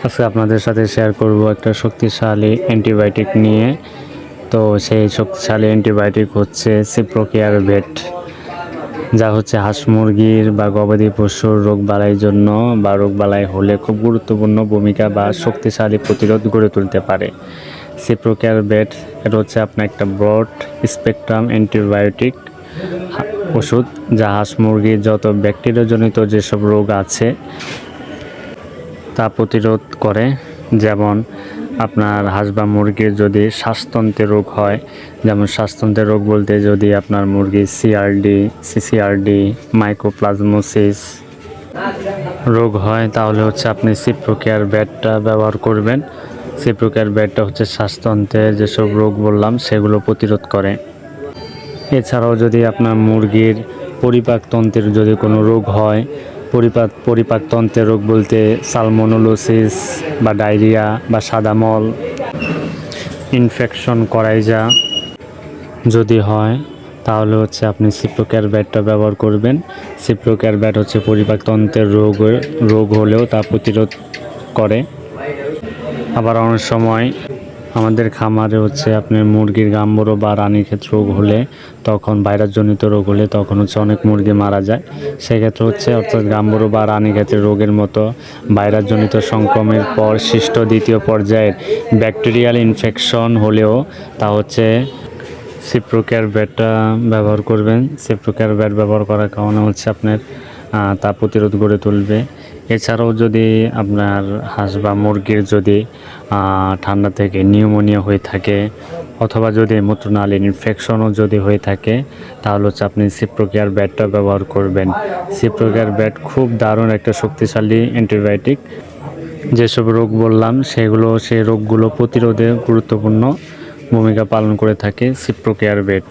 আজকে আপনাদের সাথে শেয়ার করব একটা শক্তিশালী অ্যান্টিবায়োটিক নিয়ে। তো সেই শক্তিশালী অ্যান্টিবায়োটিক হচ্ছে সিপ্রোকেয়ার ভেট, যা হচ্ছে হাঁস মুরগির বা গবাদি পশুর রোগবালাইয়ের জন্য বা রোগবালাই হলে খুব গুরুত্বপূর্ণ ভূমিকা বা শক্তিশালী প্রতিরোধ গড়ে তুলতে পারে। সিপ্রোকেয়ার ভেট এটা হচ্ছে আপনার একটা ব্রড স্পেকট্রাম অ্যান্টিবায়োটিক ওষুধ, যা হাঁস মুরগির যত ব্যাকটেরিয়াজনিত যেসব রোগ আছে তা প্রতিরোধ করে। যেমন আপনার হাঁস বা মুরগির যদি শ্বাসতন্ত্রের রোগ হয়, যেমন শ্বাসতন্ত্রের রোগ বলতে যদি আপনার মুরগির সিআরডি, সিসিআরডি, মাইকোপ্লাজমোসিস রোগ হয়, তাহলে হচ্ছে আপনি সিপ্রোকেয়ার ভেটটা ব্যবহার করবেন। সিপ্রোকেয়ার ভেটটা হচ্ছে শ্বাসতন্ত্রের যেসব রোগ বললাম সেগুলো প্রতিরোধ করে। এছাড়াও যদি আপনার মুরগির পরিপাকতন্ত্রের যদি কোনো রোগ হয়, পরিপাকতন্ত্রের রোগ বলতে সালমোনেলোসিস বা ডায়রিয়া বা সাদামল ইনফেকশন করাইজা যদি হয়, তাহলে হচ্ছে আপনি সিপ্রোকেয়ার ভেটটা ব্যবহার করবেন। সিপ্রোকেয়ার ভেট হচ্ছে পরিপাকতন্ত্রের রোগ হলেও তা প্রতিরোধ করে। আবার অনেক সময় আমাদের খামারে হচ্ছে আপনার মুরগির গাম্বরো বা রানীক্ষেত রোগ হলে, তখন ভাইরাসজনিত রোগ হলে তখন হচ্ছে অনেক মুরগি মারা যায়। সেক্ষেত্রে হচ্ছে অর্থাৎ গাম্বরো বা রানীক্ষেতের রোগের মতো ভাইরাসজনিত সংক্রমণের পর সৃষ্ট দ্বিতীয় পর্যায়ের ব্যাকটেরিয়াল ইনফেকশন হলেও তা হচ্ছে সিপ্রোকেয়ার ভেটটা ব্যবহার করবেন। সিপ্রোকেয়ার ভেট ব্যবহার করার কারণে হচ্ছে আপনার তা প্রতিরোধ গড়ে তুলবে। এছাড়াও যদি আপনার হাঁস বা মুরগির যদি ঠান্ডা থেকে নিউমোনিয়া হয়ে থাকে, অথবা যদি মূত্রনালীর ইনফেকশনও যদি হয়ে থাকে, তাহলে হচ্ছে আপনি সিপ্রোকেয়ার ভেটটা ব্যবহার করবেন। সিপ্রোকেয়ার ভেট খুব দারুণ একটা শক্তিশালী অ্যান্টিবায়োটিক। যেসব রোগ বললাম সেই রোগগুলো প্রতিরোধে গুরুত্বপূর্ণ ভূমিকা পালন করে থাকে সিপ্রোকেয়ার ভেট।